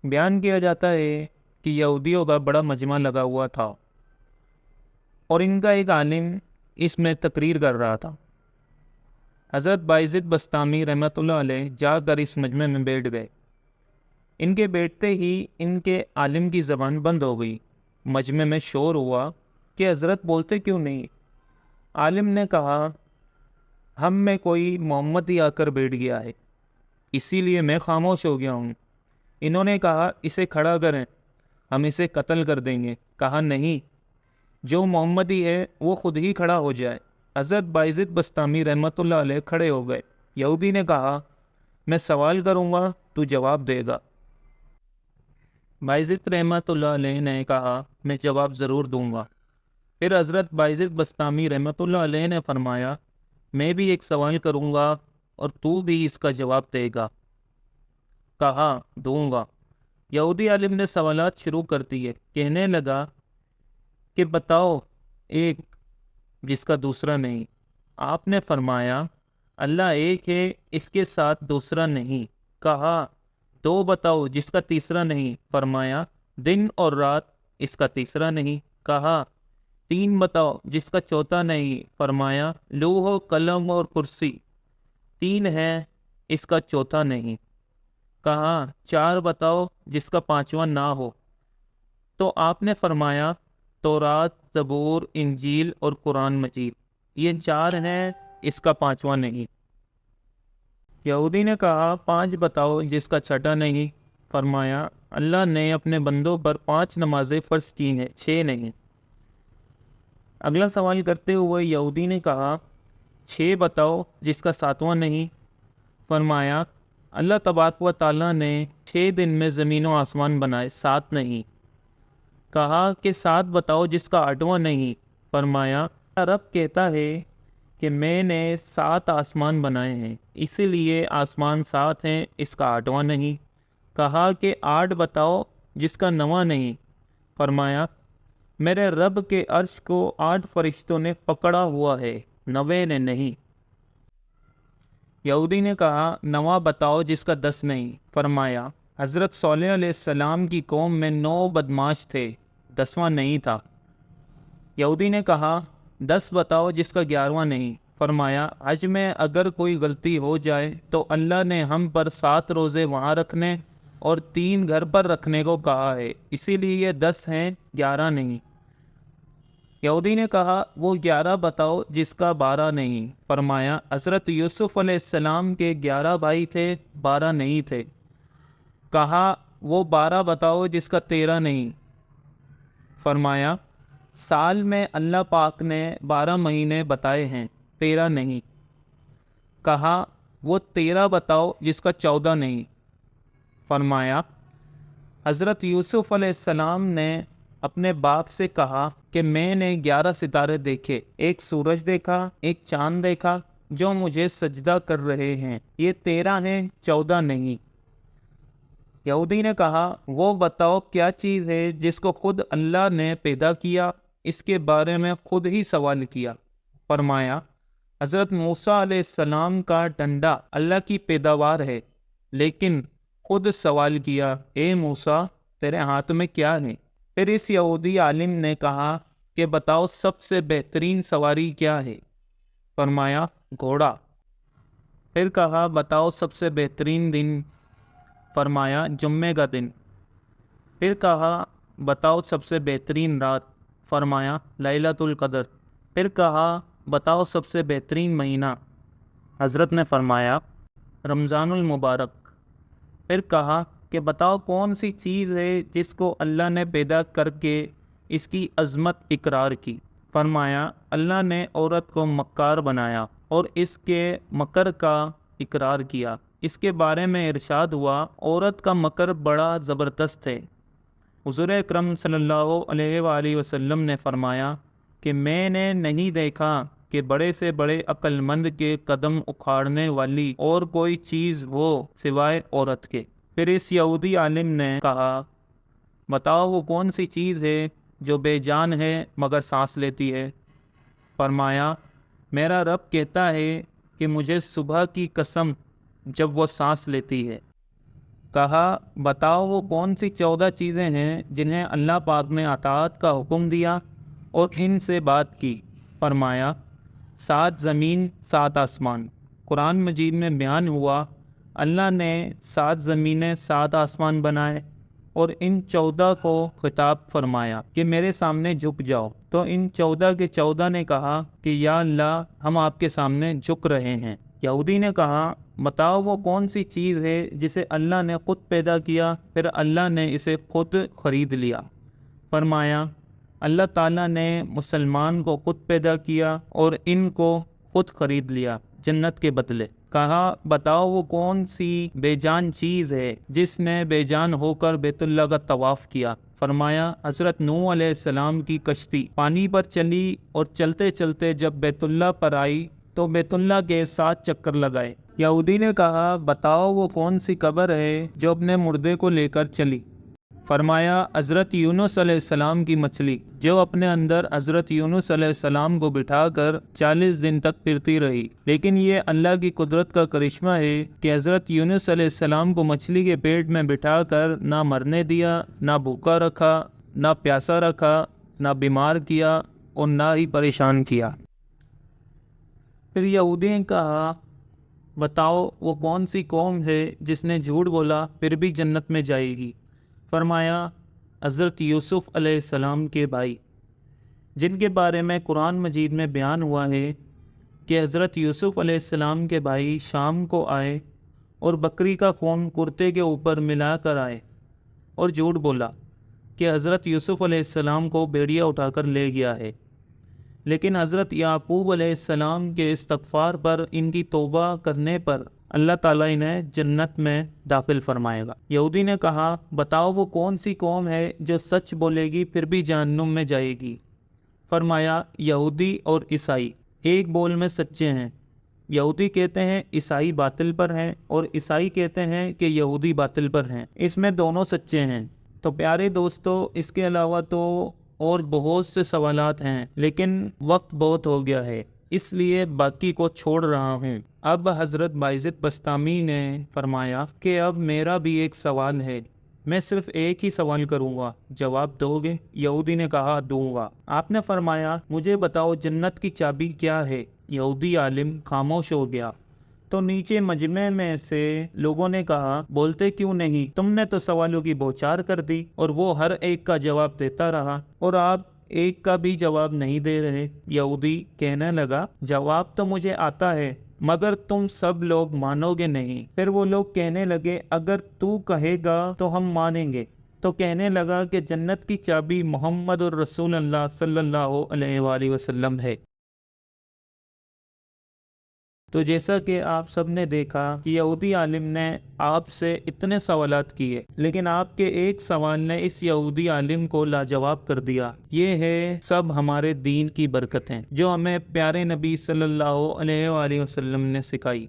بیان کیا جاتا ہے کہ یہودیوں کا بڑا مجمع لگا ہوا تھا اور ان کا ایک عالم اس میں تقریر کر رہا تھا۔ حضرت بائزید بسطامی رحمۃ اللہ علیہ جا کر اس مجمع میں بیٹھ گئے۔ ان کے بیٹھتے ہی ان کے عالم کی زبان بند ہو گئی۔ مجمع میں شور ہوا کہ حضرت بولتے کیوں نہیں؟ عالم نے کہا، ہم میں کوئی محمدی آ کر بیٹھ گیا ہے، اسی لیے میں خاموش ہو گیا ہوں۔ انہوں نے کہا، اسے کھڑا کریں، ہم اسے قتل کر دیں گے۔ کہا، نہیں، جو محمدی ہے وہ خود ہی کھڑا ہو جائے۔ حضرت بائزید بسطامی رحمۃ اللہ علیہ کھڑے ہو گئے۔ یہودی نے کہا، میں سوال کروں گا، تو جواب دے گا۔ بائزید رحمۃ اللہ علیہ نے کہا، میں جواب ضرور دوں گا۔ پھر حضرت بائزید بسطامی رحمۃ اللہ علیہ نے فرمایا، میں بھی ایک سوال کروں گا اور تو بھی اس کا جواب دے گا۔ کہا، دوں گا۔ یہودی عالم نے سوالات شروع کر دیے۔ کہنے لگا کہ بتاؤ ایک جس کا دوسرا نہیں۔ آپ نے فرمایا، اللہ ایک ہے، اس کے ساتھ دوسرا نہیں۔ کہا، دو بتاؤ جس کا تیسرا نہیں۔ فرمایا، دن اور رات، اس کا تیسرا نہیں۔ کہا، تین بتاؤ جس کا چوتھا نہیں۔ فرمایا، لوح و قلم اور کرسی، تین ہے، اس کا چوتھا نہیں۔ کہا، چار بتاؤ جس کا پانچواں نہ ہو۔ تو آپ نے فرمایا، تورات، زبور، انجیل اور قرآن مجید، یہ چار ہیں، اس کا پانچواں نہیں۔ یہودی نے کہا، پانچ بتاؤ جس کا چھٹا نہیں۔ فرمایا، اللہ نے اپنے بندوں پر 5 نمازیں فرض کی ہیں، 6 نہیں۔ اگلا سوال کرتے ہوئے یہودی نے کہا، 6 بتاؤ جس کا 7واں نہیں۔ فرمایا، اللہ تبارک و تعالیٰ نے 6 دن میں زمین و آسمان بنائے، 7 نہیں۔ کہا کہ 7 بتاؤ جس کا 8واں نہیں۔ فرمایا، رب کہتا ہے کہ میں نے 7 آسمان بنائے ہیں، اسی لیے آسمان 7 ہیں، اس کا 8واں نہیں۔ کہا کہ 8 بتاؤ جس کا 9واں نہیں۔ فرمایا، میرے رب کے عرش کو 8 فرشتوں نے پکڑا ہوا ہے، 9 نے نہیں۔ یہودی نے کہا، 9واں بتاؤ جس کا 10 نہیں۔ فرمایا، حضرت صالح علیہ السلام کی قوم میں 9 بدماش تھے، 10واں نہیں تھا۔ یہودی نے کہا، 10 بتاؤ جس کا 11واں نہیں۔ فرمایا، حج میں اگر کوئی غلطی ہو جائے تو اللہ نے ہم پر 7 روزے وہاں رکھنے اور 3 گھر پر رکھنے کو کہا ہے، اسی لیے یہ 10 ہیں، 11 نہیں۔ یہودی نے کہا، وہ 11 بتاؤ جس کا 12 نہیں۔ فرمایا، حضرت یوسف علیہ السلام کے 11 بھائی تھے، 12 نہیں تھے۔ کہا، وہ 12 بتاؤ جس کا 13 نہیں۔ فرمایا، سال میں اللہ پاک نے 12 مہینے بتائے ہیں، 13 نہیں۔ کہا، وہ 13 بتاؤ جس کا 14 نہیں۔ فرمایا، حضرت یوسف علیہ السلام نے اپنے باپ سے کہا کہ میں نے 11 ستارے دیکھے، ایک سورج دیکھا، ایک چاند دیکھا جو مجھے سجدہ کر رہے ہیں، یہ 13 ہیں، 14 نہیں۔ یہودی نے کہا، وہ بتاؤ کیا چیز ہے جس کو خود اللہ نے پیدا کیا، اس کے بارے میں خود ہی سوال کیا۔ فرمایا، حضرت موسیٰ علیہ السلام کا ڈنڈا اللہ کی پیداوار ہے، لیکن خود سوال کیا، اے موسیٰ، تیرے ہاتھ میں کیا ہے؟ پھر اس یہودی عالم نے کہا کہ بتاؤ سب سے بہترین سواری کیا ہے؟ فرمایا، گھوڑا۔ پھر کہا، بتاؤ سب سے بہترین دن؟ فرمایا، جمعے کا دن۔ پھر کہا، بتاؤ سب سے بہترین رات؟ فرمایا، لیلۃ القدر۔ پھر کہا، بتاؤ سب سے بہترین مہینہ؟ حضرت نے فرمایا، رمضان المبارک۔ پھر کہا کہ بتاؤ کون سی چیز ہے جس کو اللہ نے پیدا کر کے اس کی عظمت اقرار کی؟ فرمایا، اللہ نے عورت کو مکار بنایا اور اس کے مکر کا اقرار کیا۔ اس کے بارے میں ارشاد ہوا، عورت کا مکر بڑا زبردست ہے۔ حضور اکرم صلی اللہ علیہ وآلہ وسلم نے فرمایا کہ میں نے نہیں دیکھا کہ بڑے سے بڑے عقل مند کے قدم اکھاڑنے والی اور کوئی چیز ہو سوائے عورت کے۔ پھر اس یہودی عالم نے کہا، بتاؤ وہ کون سی چیز ہے جو بے جان ہے مگر سانس لیتی ہے؟ فرمایا، میرا رب کہتا ہے کہ مجھے صبح کی قسم جب وہ سانس لیتی ہے۔ کہا بتاؤ وہ کون سی 14 چیزیں ہیں جنہیں اللہ پاک نے اطاعت کا حکم دیا اور ان سے بات کی؟ فرمایا 7 زمین 7 آسمان۔ قرآن مجید میں بیان ہوا اللہ نے 7 زمینیں 7 آسمان بنائے اور ان 14 کو خطاب فرمایا کہ میرے سامنے جھک جاؤ، تو ان 14 کے 14 نے کہا کہ یا اللہ ہم آپ کے سامنے جھک رہے ہیں۔ یہودی نے کہا بتاؤ وہ کون سی چیز ہے جسے اللہ نے خود پیدا کیا پھر اللہ نے اسے خود خرید لیا؟ فرمایا اللہ تعالیٰ نے مسلمان کو خود پیدا کیا اور ان کو خود خرید لیا جنت کے بدلے۔ کہا بتاؤ وہ کون سی بے جان چیز ہے جس نے بے جان ہو کر بیت اللہ کا طواف کیا؟ فرمایا حضرت نوح علیہ السلام کی کشتی پانی پر چلی اور چلتے چلتے جب بیت اللہ پر آئی تو بیت اللہ کے 7 چکر لگائے۔ یہودی نے کہا بتاؤ وہ کون سی قبر ہے جو اپنے مردے کو لے کر چلی؟ فرمایا حضرت یونس علیہ السلام کی مچھلی جو اپنے اندر حضرت یونس علیہ السلام کو بٹھا کر 40 دن تک پھرتی رہی۔ لیکن یہ اللہ کی قدرت کا کرشمہ ہے کہ حضرت یونس علیہ السلام کو مچھلی کے پیٹ میں بٹھا کر نہ مرنے دیا، نہ بھوکا رکھا، نہ پیاسا رکھا، نہ بیمار کیا اور نہ ہی پریشان کیا۔ پھر یہودی نے کہا بتاؤ وہ کون سی قوم ہے جس نے جھوٹ بولا پھر بھی جنت میں جائے گی؟ فرمایا حضرت یوسف علیہ السلام کے بھائی، جن کے بارے میں قرآن مجید میں بیان ہوا ہے کہ حضرت یوسف علیہ السلام کے بھائی شام کو آئے اور بکری کا خون کرتے کے اوپر ملا کر آئے اور جھوٹ بولا کہ حضرت یوسف علیہ السلام کو بھیڑیا اٹھا کر لے گیا ہے، لیکن حضرت یعقوب علیہ السلام کے استغفار پر، ان کی توبہ کرنے پر اللہ تعالیٰ انہیں جنت میں داخل فرمائے گا۔ یہودی نے کہا بتاؤ وہ کون سی قوم ہے جو سچ بولے گی پھر بھی جہنم میں جائے گی؟ فرمایا یہودی اور عیسائی ایک بول میں سچے ہیں۔ یہودی کہتے ہیں عیسائی باطل پر ہیں اور عیسائی کہتے ہیں کہ یہودی باطل پر ہیں، اس میں دونوں سچے ہیں۔ تو پیارے دوستو، اس کے علاوہ تو اور بہت سے سوالات ہیں لیکن وقت بہت ہو گیا ہے، اس لیے باقی کو چھوڑ رہا ہوں۔ اب حضرت باعزت بسطامی نے فرمایا کہ اب میرا بھی ایک سوال ہے، میں صرف ایک ہی سوال کروں گا، جواب دو گے؟ یہودی نے کہا دوں گا۔ آپ نے فرمایا مجھے بتاؤ جنت کی چابی کیا ہے؟ یہودی عالم خاموش ہو گیا۔ تو نیچے مجمع میں سے لوگوں نے کہا بولتے کیوں نہیں، تم نے تو سوالوں کی بوچھار کر دی اور وہ ہر ایک کا جواب دیتا رہا اور آپ ایک کا بھی جواب نہیں دے رہے۔ یہودی کہنے لگا جواب تو مجھے آتا ہے مگر تم سب لوگ مانو گے نہیں۔ پھر وہ لوگ کہنے لگے اگر تو کہے گا تو ہم مانیں گے۔ تو کہنے لگا کہ جنت کی چابی محمد الرسول اللہ صلی اللہ علیہ وآلہ وسلم ہے۔ تو جیسا کہ آپ سب نے دیکھا کہ یہودی عالم نے آپ سے اتنے سوالات کیے لیکن آپ کے ایک سوال نے اس یہودی عالم کو لاجواب کر دیا۔ یہ ہے سب ہمارے دین کی برکتیں جو ہمیں پیارے نبی صلی اللہ علیہ وآلہ وسلم نے سکھائی۔